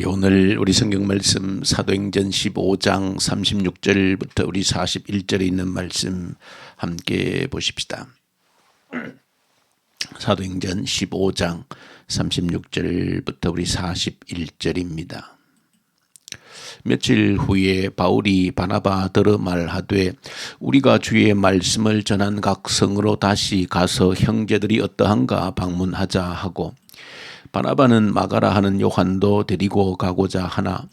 오늘 우리 성경 말씀 사도행전 15장 36절부터 우리 41절에 있는 말씀 함께 보십시다. 사도행전 15장 36절부터 우리 41절입니다. 며칠 후에 바울이 바나바더러 말하되 우리가 주의 말씀을 전한 각 성으로 다시 가서 형제들이 어떠한가 방문하자 하고 바나바는 마가라 하는 요한도 데리고 가고자 하나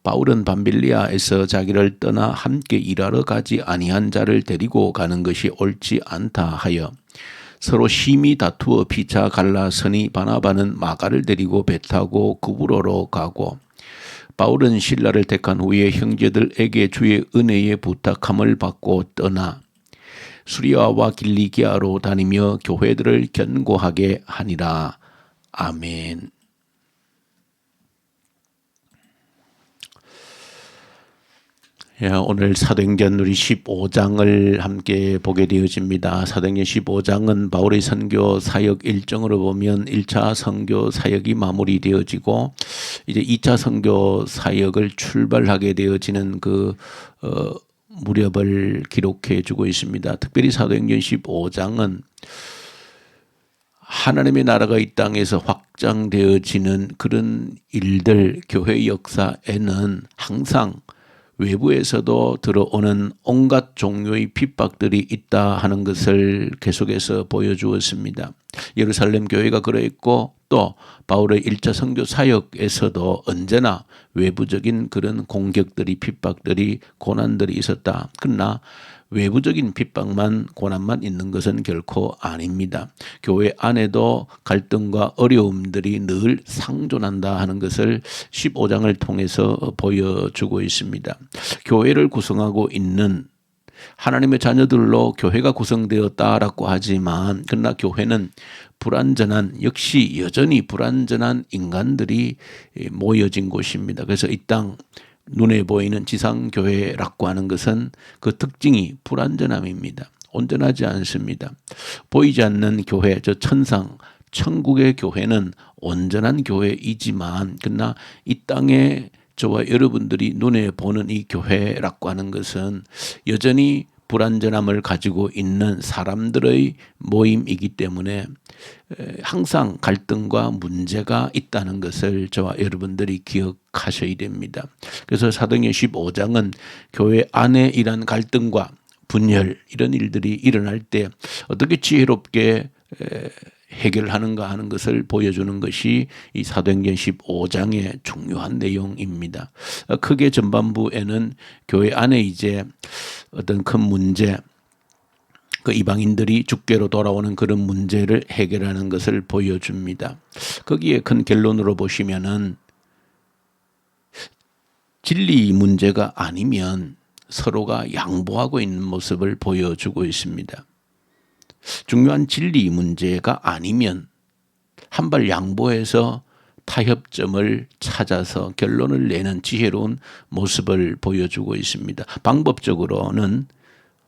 바울은 밤빌리아에서 자기를 떠나 함께 일하러 가지 아니한 자를 데리고 가는 것이 옳지 않다 하여 서로 심히 다투어 피차 갈라서니 바나바는 마가를 데리고 배 타고 구브로로 가고 바울은 신라를 택한 후에 형제들에게 주의 은혜의 부탁함을 받고 떠나 수리아와 길리기아로 다니며 교회들을 견고하게 하니라. 아멘. 오늘 사도행전 우리 15장을 함께 보게 되어집니다. 사도행전 15장은 바울의 선교 사역 일정으로 보면 1차 선교 사역이 마무리되어지고 이제 2차 선교 사역을 출발하게 되어지는 그 무렵을 기록해 주고 있습니다. 특별히 사도행전 15장은 하나님의 나라가 이 땅에서 확장되어지는 그런 일들, 교회 역사에는 항상 외부에서도 들어오는 온갖 종류의 핍박들이 있다 하는 것을 계속해서 보여주었습니다. 예루살렘 교회가 그러했고 또 바울의 1차 선교 사역에서도 언제나 외부적인 그런 공격들이 핍박들이 고난들이 있었다. 그러나 외부적인 핍박만 고난만 있는 것은 결코 아닙니다. 교회 안에도 갈등과 어려움들이 늘 상존한다 하는 것을 15장을 통해서 보여주고 있습니다. 교회를 구성하고 있는 하나님의 자녀들로 교회가 구성되었다라고 하지만 그러나 교회는 불완전한 역시 여전히 불완전한 인간들이 모여진 곳입니다. 그래서 이 땅 눈에 보이는 지상교회라고 하는 것은 그 특징이 불완전함입니다. 온전하지 않습니다. 보이지 않는 교회, 저 천상, 천국의 교회는 온전한 교회이지만 그러나 이 땅에 저와 여러분들이 눈에 보는 이 교회라고 하는 것은 여전히 불완전함을 가지고 있는 사람들의 모임이기 때문에 항상 갈등과 문제가 있다는 것을 저와 여러분들이 기억하셔야 됩니다. 그래서 사도행전 15장은 교회 안에 이런 갈등과 분열 이런 일들이 일어날 때 어떻게 지혜롭게 해결하는가 하는 것을 보여주는 것이 이 사도행전 15장의 중요한 내용입니다. 크게 전반부에는 교회 안에 이제 어떤 큰 문제, 그 이방인들이 주께로 돌아오는 그런 문제를 해결하는 것을 보여줍니다. 거기에 큰 결론으로 보시면은 진리 문제가 아니면 서로가 양보하고 있는 모습을 보여주고 있습니다. 중요한 진리 문제가 아니면 한 발 양보해서 타협점을 찾아서 결론을 내는 지혜로운 모습을 보여주고 있습니다. 방법적으로는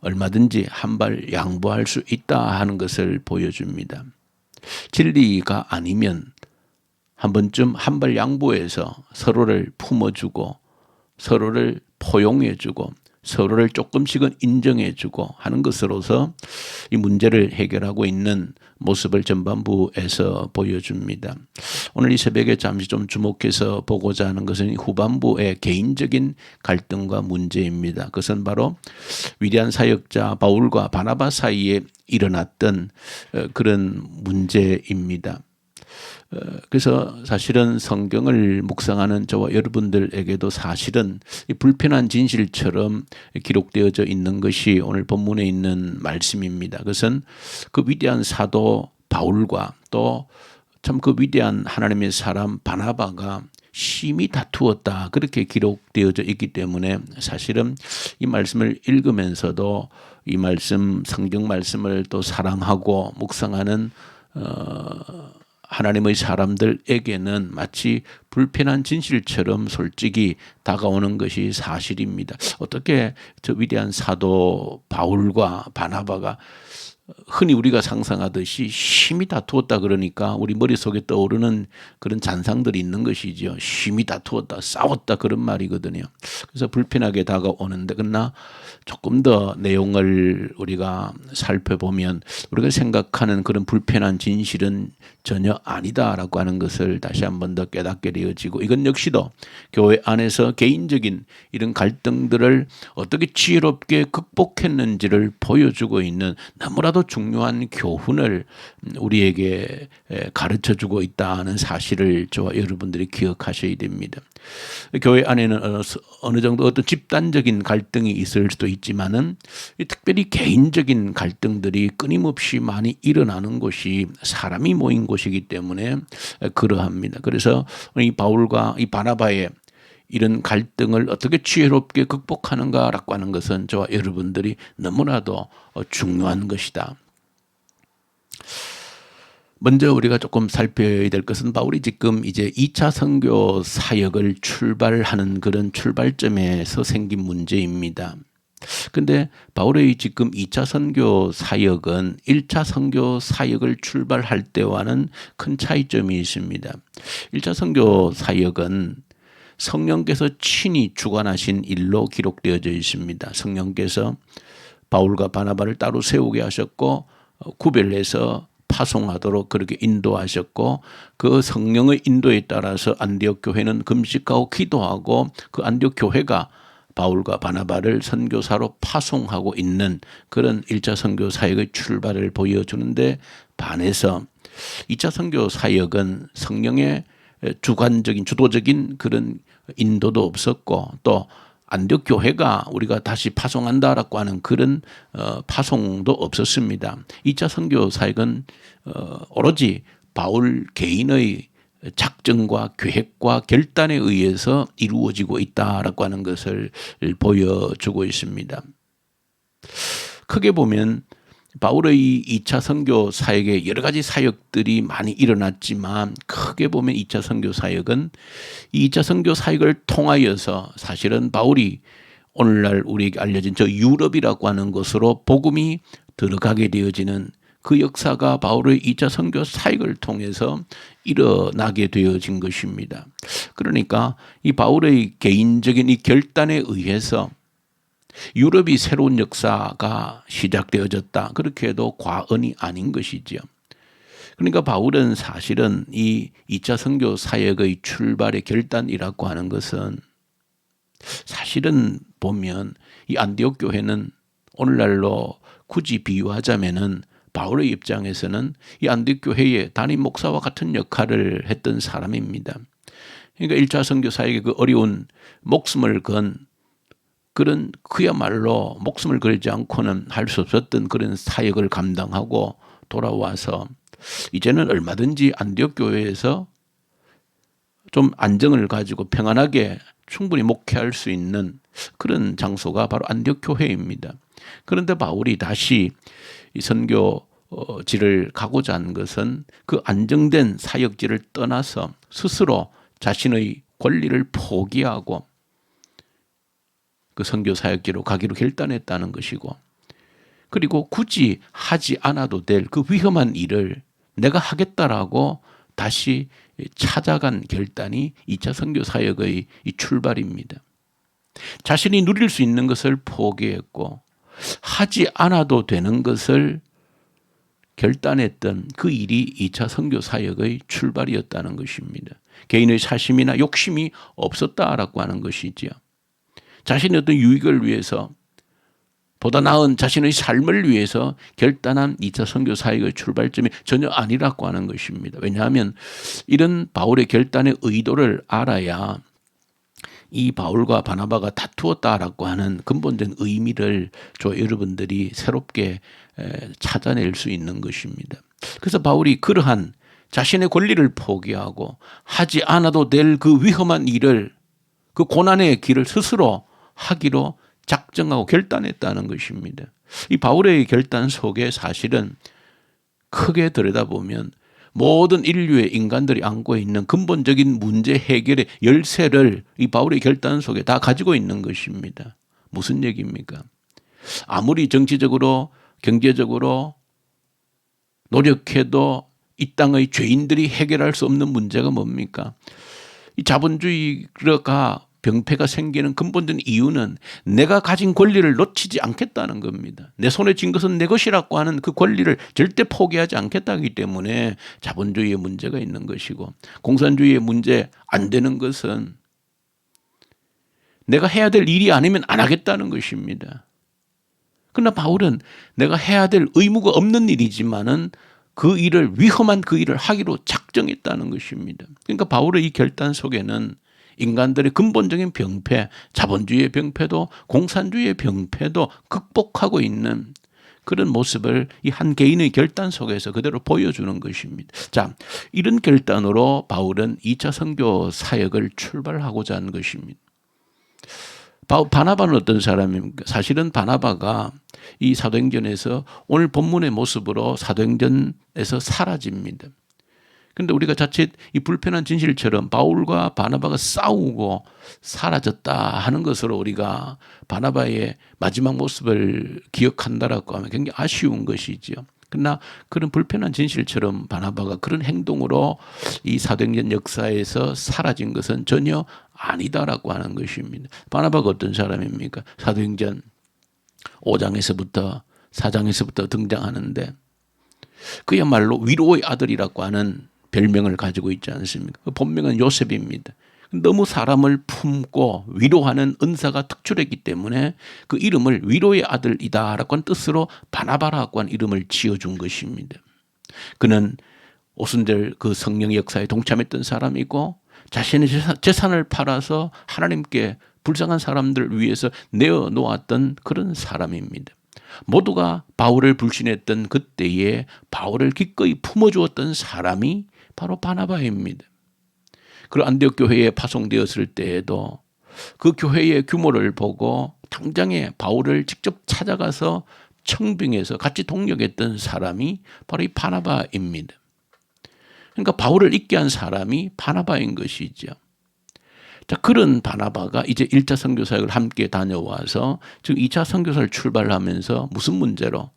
얼마든지 한 발 양보할 수 있다 하는 것을 보여줍니다. 진리가 아니면 한 번쯤 한 발 양보해서 서로를 품어주고 서로를 포용해주고 서로를 조금씩은 인정해주고 하는 것으로서 이 문제를 해결하고 있는 모습을 전반부에서 보여줍니다. 오늘 이 새벽에 잠시 좀 주목해서 보고자 하는 것은 후반부의 개인적인 갈등과 문제입니다. 그것은 바로 위대한 사역자 바울과 바나바 사이에 일어났던 그런 문제입니다. 그래서 사실은 성경을 묵상하는 저와 여러분들에게도 사실은 이 불편한 진실처럼 기록되어져 있는 것이 오늘 본문에 있는 말씀입니다. 그것은 그 위대한 사도 바울과 또 참 그 위대한 하나님의 사람 바나바가 심히 다투었다 그렇게 기록되어져 있기 때문에 사실은 이 말씀을 읽으면서도 이 말씀 성경 말씀을 또 사랑하고 묵상하는 하나님의 사람들에게는 마치 불편한 진실처럼 솔직히 다가오는 것이 사실입니다. 어떻게 저 위대한 사도 바울과 바나바가 흔히 우리가 상상하듯이 심히 다투었다 그러니까 우리 머릿속에 떠오르는 그런 잔상들이 있는 것이죠. 심히 다투었다, 싸웠다 그런 말이거든요. 그래서 불편하게 다가오는데 그러나 조금 더 내용을 우리가 살펴보면 우리가 생각하는 그런 불편한 진실은 전혀 아니다라고 하는 것을 다시 한 번 더 깨닫게 되어지고, 이건 역시도 교회 안에서 개인적인 이런 갈등들을 어떻게 지혜롭게 극복했는지를 보여주고 있는 너무나도 중요한 교훈을 우리에게 가르쳐주고 있다는 사실을 저와 여러분들이 기억하셔야 됩니다. 교회 안에는 어느 정도 어떤 집단적인 갈등이 있을 수도 있지만은 특별히 개인적인 갈등들이 끊임없이 많이 일어나는 곳이 사람이 모인 곳이기 때문에 그러합니다. 그래서 이 바울과 이 바나바의 이런 갈등을 어떻게 지혜롭게 극복하는가라고 하는 것은 저와 여러분들이 너무나도 중요한 것이다. 먼저 우리가 조금 살펴야 될 것은 바울이 지금 이제 2차 선교 사역을 출발하는 그런 출발점에서 생긴 문제입니다. 근데 바울의 지금 2차 선교 사역은 1차 선교 사역을 출발할 때와는 큰 차이점이 있습니다. 1차 선교 사역은 성령께서 친히 주관하신 일로 기록되어져 있습니다. 성령께서 바울과 바나바를 따로 세우게 하셨고 구별해서 파송하도록 그렇게 인도하셨고, 그 성령의 인도에 따라서 안디옥 교회는 금식하고 기도하고 그 안디옥 교회가 바울과 바나바를 선교사로 파송하고 있는 그런 1차 선교 사역의 출발을 보여주는데, 반해서 2차 선교 사역은 성령의 주관적인 주도적인 그런 인도도 없었고, 또 안디옥 교회가 우리가 다시 파송한다라고 하는 그런 파송도 없었습니다. 2차 선교 사역은 오로지 바울 개인의 작정과 계획과 결단에 의해서 이루어지고 있다라고 하는 것을 보여주고 있습니다. 크게 보면 바울의 2차 선교 사역에 여러 가지 사역들이 많이 일어났지만, 크게 보면 2차 선교 사역은 이 2차 선교 사역을 통하여서 사실은 바울이 오늘날 우리에게 알려진 저 유럽이라고 하는 곳으로 복음이 들어가게 되어지는 그 역사가 바울의 2차 선교 사역을 통해서 일어나게 되어진 것입니다. 그러니까 이 바울의 개인적인 이 결단에 의해서 유럽이 새로운 역사가 시작되어졌다, 그렇게 해도 과언이 아닌 것이죠. 그러니까 바울은 사실은 이 2차 선교 사역의 출발의 결단이라고 하는 것은, 사실은 보면 이 안디옥 교회는 오늘날로 굳이 비유하자면은 바울의 입장에서는 이 안디옥 교회의 담임 목사와 같은 역할을 했던 사람입니다. 그러니까 1차 선교 사역의 그 어려운 목숨을 건 그런, 그야말로 목숨을 걸지 않고는 할 수 없었던 그런 사역을 감당하고 돌아와서 이제는 얼마든지 안디옥 교회에서 좀 안정을 가지고 평안하게 충분히 목회할 수 있는 그런 장소가 바로 안디옥 교회입니다. 그런데 바울이 다시 이 선교지를 가고자 한 것은 그 안정된 사역지를 떠나서 스스로 자신의 권리를 포기하고 그 선교 사역지로 가기로 결단했다는 것이고, 그리고 굳이 하지 않아도 될 그 위험한 일을 내가 하겠다라고 다시 찾아간 결단이 2차 선교 사역의 이 출발입니다. 자신이 누릴 수 있는 것을 포기했고 하지 않아도 되는 것을 결단했던 그 일이 2차 선교 사역의 출발이었다는 것입니다. 개인의 사심이나 욕심이 없었다라고 하는 것이지요. 자신의 어떤 유익을 위해서, 보다 나은 자신의 삶을 위해서 결단한 2차 선교 사역의 출발점이 전혀 아니라고 하는 것입니다. 왜냐하면 이런 바울의 결단의 의도를 알아야 이 바울과 바나바가 다투었다라고 하는 근본적인 의미를 여러분들이 새롭게 찾아낼 수 있는 것입니다. 그래서 바울이 그러한 자신의 권리를 포기하고 하지 않아도 될 그 위험한 일을, 그 고난의 길을 스스로 하기로 작정하고 결단했다는 것입니다. 이 바울의 결단 속에 사실은 크게 들여다보면 모든 인류의 인간들이 안고 있는 근본적인 문제 해결의 열쇠를 이 바울의 결단 속에 다 가지고 있는 것입니다. 무슨 얘기입니까? 아무리 정치적으로, 경제적으로, 노력해도 이 땅의 죄인들이 해결할 수 없는 문제가 뭡니까? 이 자본주의가 병폐가 생기는 근본적인 이유는 내가 가진 권리를 놓치지 않겠다는 겁니다. 내 손에 쥔 것은 내 것이라고 하는 그 권리를 절대 포기하지 않겠다기 때문에 자본주의에 문제가 있는 것이고, 공산주의의 문제 안 되는 것은 내가 해야 될 일이 아니면 안 하겠다는 것입니다. 그러나 바울은 내가 해야 될 의무가 없는 일이지만은 그 일을, 위험한 그 일을 하기로 작정했다는 것입니다. 그러니까 바울의 이 결단 속에는 인간들의 근본적인 병폐, 자본주의의 병폐도 공산주의의 병폐도 극복하고 있는 그런 모습을 이 한 개인의 결단 속에서 그대로 보여주는 것입니다. 자, 이런 결단으로 바울은 2차 선교 사역을 출발하고자 한 것입니다. 바나바는 어떤 사람입니까? 사실은 바나바가 이 사도행전에서 오늘 본문의 모습으로 사도행전에서 사라집니다. 그런데 우리가 자칫 이 불편한 진실처럼 바울과 바나바가 싸우고 사라졌다 하는 것으로 우리가 바나바의 마지막 모습을 기억한다라고 하면 굉장히 아쉬운 것이죠. 그러나 그런 불편한 진실처럼 바나바가 그런 행동으로 이 사도행전 역사에서 사라진 것은 전혀 아니다라고 하는 것입니다. 바나바가 어떤 사람입니까? 사도행전 5장에서부터 4장에서부터 등장하는데 그야말로 위로의 아들이라고 하는 별명을 가지고 있지 않습니까? 그 본명은 요셉입니다. 너무 사람을 품고 위로하는 은사가 특출했기 때문에 그 이름을 위로의 아들이다라고 하는 뜻으로 바나바라고 하는 이름을 지어준 것입니다. 그는 오순절 그 성령 역사에 동참했던 사람이고 자신의 재산을 팔아서 하나님께 불쌍한 사람들을 위해서 내어놓았던 그런 사람입니다. 모두가 바울을 불신했던 그때에 바울을 기꺼이 품어주었던 사람이 바로 바나바입니다. 그리고 안디옥 교회에 파송되었을 때에도 그 교회의 규모를 보고 당장에 바울을 직접 찾아가서 청빙해서 같이 동역했던 사람이 바로 이 바나바입니다. 그러니까 바울을 잊게 한 사람이 바나바인 것이죠. 자, 그런 바나바가 이제 1차 선교사역을 함께 다녀와서 지금 2차 선교사를 출발하면서 무슨 문제로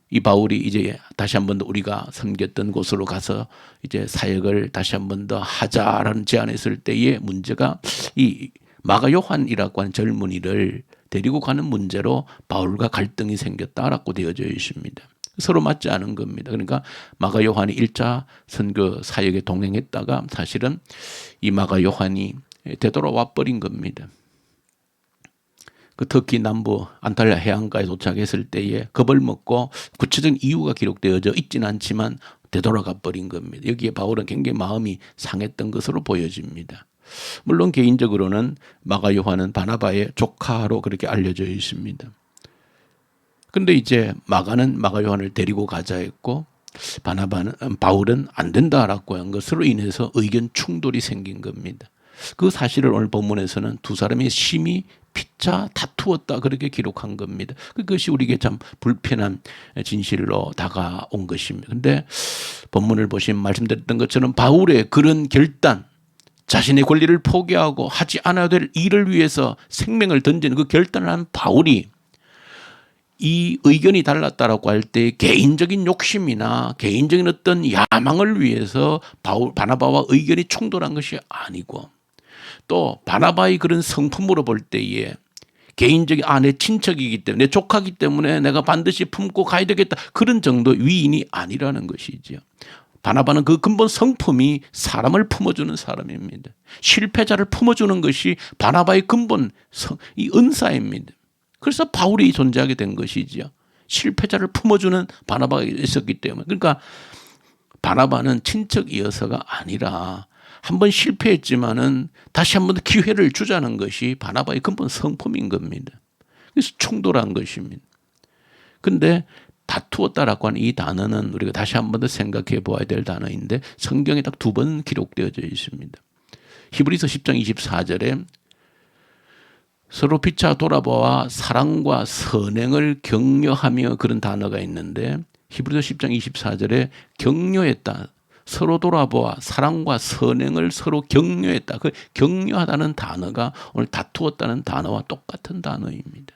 이 바울이 이제 다시 한 번 더 우리가 섬겼던 곳으로 가서 이제 사역을 다시 한 번 더 하자라는 제안했을 때의 문제가 이 마가 요한이라고 하는 젊은이를 데리고 가는 문제로 바울과 갈등이 생겼다라고 되어져 있습니다. 서로 맞지 않은 겁니다. 그러니까 마가 요한이 1차 선교 사역에 동행했다가 사실은 이 마가 요한이 되돌아와 버린 겁니다. 그 터키 남부 안탈리아 해안가에 도착했을 때에 겁을 먹고 구체적인 이유가 기록되어져 있지는 않지만 되돌아가 버린 겁니다. 여기에 바울은 굉장히 마음이 상했던 것으로 보여집니다. 물론 개인적으로는 마가 요한은 바나바의 조카로 그렇게 알려져 있습니다. 그런데 이제 마가는 마가 요한을 데리고 가자 했고 바울은 안 된다라고 한 것으로 인해서 의견 충돌이 생긴 겁니다. 그 사실을 오늘 본문에서는 두 사람이 심히 피차 다투었다 그렇게 기록한 겁니다. 그것이 우리에게 참 불편한 진실로 다가온 것입니다. 그런데 본문을 보시면 말씀드렸던 것처럼 바울의 그런 결단, 자신의 권리를 포기하고 하지 않아야 될 일을 위해서 생명을 던지는 그 결단을 한 바울이 이 의견이 달랐다라고 할 때 개인적인 욕심이나 개인적인 어떤 야망을 위해서 바나바와 의견이 충돌한 것이 아니고 또 바나바의 그런 성품으로 볼 때에 개인적인 내 친척이기 때문에 내 조카이기 때문에 내가 반드시 품고 가야 되겠다 그런 정도 위인이 아니라는 것이죠. 바나바는 그 근본 성품이 사람을 품어주는 사람입니다. 실패자를 품어주는 것이 바나바의 근본 이 은사입니다. 그래서 바울이 존재하게 된 것이죠. 실패자를 품어주는 바나바가 있었기 때문에. 그러니까 바나바는 친척이어서가 아니라 한번 실패했지만은 다시 한번 기회를 주자는 것이 바나바의 근본 성품인 겁니다. 그래서 충돌한 것입니다. 그런데 다투었다라고 하는 이 단어는 우리가 다시 한번 더 생각해 보아야 될 단어인데 성경에 딱 2번 기록되어져 있습니다. 히브리서 10장 24절에 서로 피차 돌아보아 사랑과 선행을 격려하며 그런 단어가 있는데 히브리서 10장 24절에 격려했다. 서로 돌아보아 사랑과 선행을 서로 격려했다. 그 격려하다는 단어가 오늘 다투었다는 단어와 똑같은 단어입니다.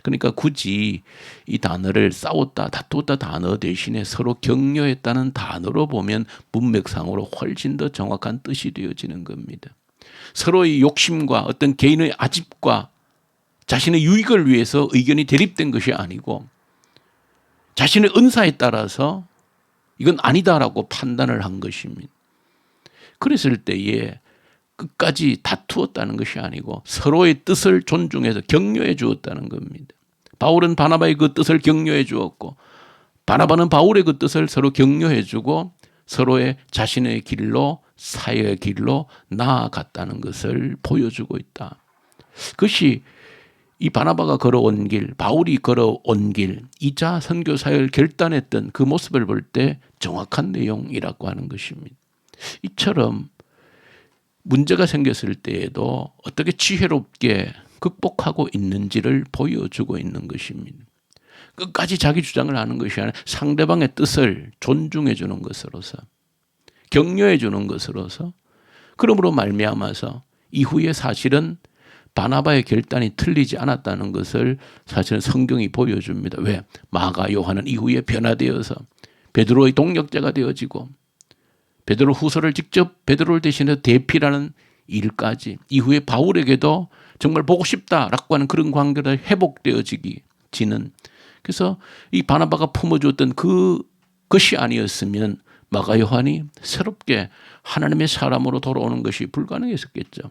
그러니까 굳이 이 단어를 싸웠다, 다투었다 단어 대신에 서로 격려했다는 단어로 보면 문맥상으로 훨씬 더 정확한 뜻이 되어지는 겁니다. 서로의 욕심과 어떤 개인의 아집과 자신의 유익을 위해서 의견이 대립된 것이 아니고 자신의 은사에 따라서 이건 아니다라고 판단을 한 것입니다. 그랬을 때에 끝까지 다투었다는 것이 아니고 서로의 뜻을 존중해서 격려해 주었다는 겁니다. 바울은 바나바의 그 뜻을 격려해 주었고 바나바는 바울의 그 뜻을 서로 격려해 주고 서로의 자신의 길로 사역의 길로 나아갔다는 것을 보여주고 있다. 그것이 이 바나바가 걸어온 길, 바울이 걸어온 길, 2차 선교 사역을 결단했던 그 모습을 볼 때 정확한 내용이라고 하는 것입니다. 이처럼 문제가 생겼을 때에도 어떻게 지혜롭게 극복하고 있는지를 보여주고 있는 것입니다. 끝까지 자기 주장을 하는 것이 아니라 상대방의 뜻을 존중해 주는 것으로서 격려해 주는 것으로서 그러므로 말미암아서 이후에 사실은 바나바의 결단이 틀리지 않았다는 것을 사실은 성경이 보여줍니다. 왜? 마가 요한은 이후에 변화되어서 베드로의 동력자가 되어지고 베드로 후서를 직접 베드로를 대신해서 대피라는 일까지 이후에 바울에게도 정말 보고 싶다라고 하는 그런 관계가 회복되어지는 그래서 이 바나바가 품어주었던 그것이 아니었으면 마가 요한이 새롭게 하나님의 사람으로 돌아오는 것이 불가능했었겠죠.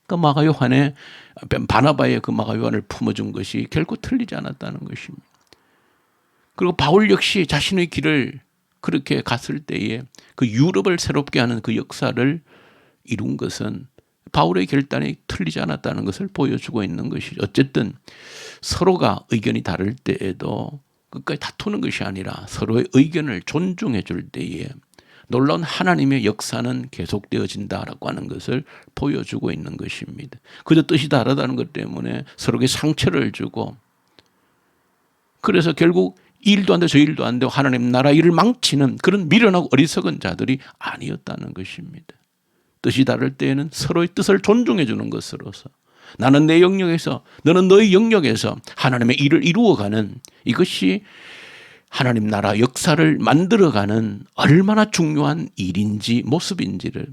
그 마가 요한의 바나바의 그 마가 요한을 품어준 것이 결코 틀리지 않았다는 것입니다. 그리고 바울 역시 자신의 길을 그렇게 갔을 때에 그 유럽을 새롭게 하는 그 역사를 이룬 것은 바울의 결단이 틀리지 않았다는 것을 보여주고 있는 것이죠. 어쨌든 서로가 의견이 다를 때에도 끝까지 다투는 것이 아니라 서로의 의견을 존중해 줄 때에 놀라운 하나님의 역사는 계속되어진다라고 하는 것을 보여주고 있는 것입니다. 그저 뜻이 다르다는 것 때문에 서로에게 상처를 주고 그래서 결국 이 일도 안 돼 저 일도 안 되고 하나님 나라 일을 망치는 그런 미련하고 어리석은 자들이 아니었다는 것입니다. 뜻이 다를 때에는 서로의 뜻을 존중해 주는 것으로서 나는 내 영역에서 너는 너의 영역에서 하나님의 일을 이루어가는 이것이 하나님 나라 역사를 만들어가는 얼마나 중요한 일인지 모습인지를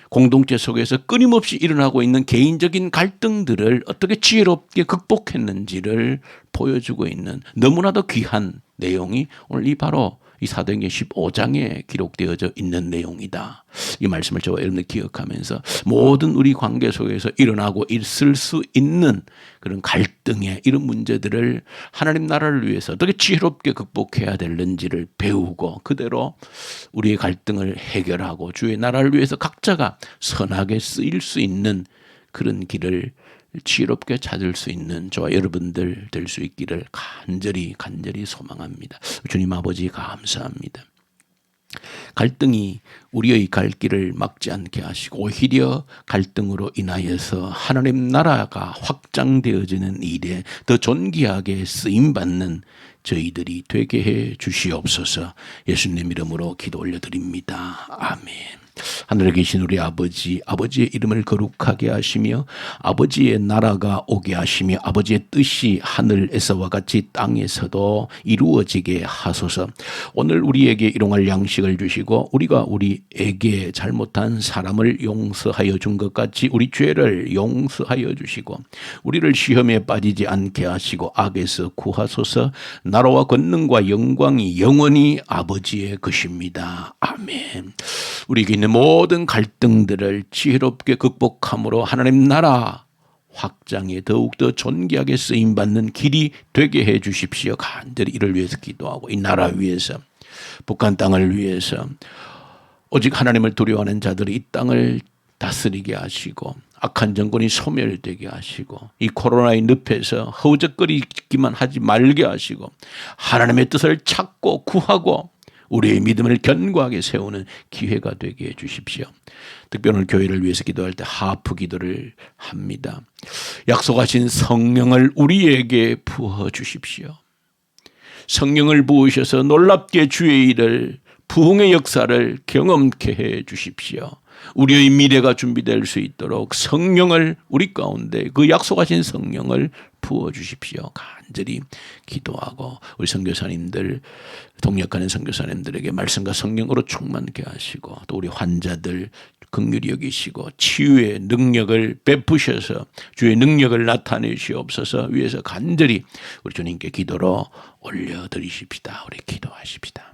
공동체 속에서 끊임없이 일어나고 있는 개인적인 갈등들을 어떻게 지혜롭게 극복했는지를 보여주고 있는 너무나도 귀한 내용이 오늘 이 바로 이 사도행전 15장에 기록되어져 있는 내용이다. 이 말씀을 저와 여러분들 기억하면서 모든 우리 관계 속에서 일어나고 있을 수 있는 그런 갈등의 이런 문제들을 하나님 나라를 위해서 어떻게 지혜롭게 극복해야 되는지를 배우고 그대로 우리의 갈등을 해결하고 주의 나라를 위해서 각자가 선하게 쓰일 수 있는 그런 길을 지혜롭게 찾을 수 있는 저와 여러분들 될 수 있기를 간절히 소망합니다. 주님 아버지 감사합니다. 갈등이 우리의 갈 길을 막지 않게 하시고 오히려 갈등으로 인하여서 하나님 나라가 확장되어지는 일에 더 존귀하게 쓰임받는 저희들이 되게 해 주시옵소서. 예수님 이름으로 기도 올려드립니다. 아멘. 하늘에 계신 우리 아버지, 아버지의 이름을 거룩하게 하시며 아버지의 나라가 오게 하시며 아버지의 뜻이 하늘에서와 같이 땅에서도 이루어지게 하소서. 오늘 우리에게 일용할 양식을 주시고 우리가 우리에게 잘못한 사람을 용서하여 준 것 같이 우리 죄를 용서하여 주시고 우리를 시험에 빠지지 않게 하시고 악에서 구하소서. 나라와 권능과 영광이 영원히 아버지의 것입니다. 아멘. 우리에게 있는 모든 갈등들을 지혜롭게 극복함으로 하나님 나라 확장에 더욱더 존귀하게 쓰임받는 길이 되게 해 주십시오. 간절히 이를 위해서 기도하고 이 나라 위해서 북한 땅을 위해서 오직 하나님을 두려워하는 자들이 이 땅을 다스리게 하시고 악한 정권이 소멸되게 하시고 이 코로나의 늪에서 허우적거리기만 하지 말게 하시고 하나님의 뜻을 찾고 구하고 우리의 믿음을 견고하게 세우는 기회가 되게 해 주십시오. 특별히 오늘 교회를 위해서 기도할 때 하프 기도를 합니다. 약속하신 성령을 우리에게 부어 주십시오. 성령을 부으셔서 놀랍게 주의 일을 부흥의 역사를 경험케 해 주십시오. 우리의 미래가 준비될 수 있도록 성령을 우리 가운데 그 약속하신 성령을 부어 주십시오. 간절히 기도하고 우리 선교사님들 동역하는 선교사님들에게 말씀과 성령으로 충만케 하시고 또 우리 환자들 긍휼히 여기시고 치유의 능력을 베푸셔서 주의 능력을 나타내시옵소서. 위에서 간절히 우리 주님께 기도로 올려드리십시다. 우리 기도하십시다.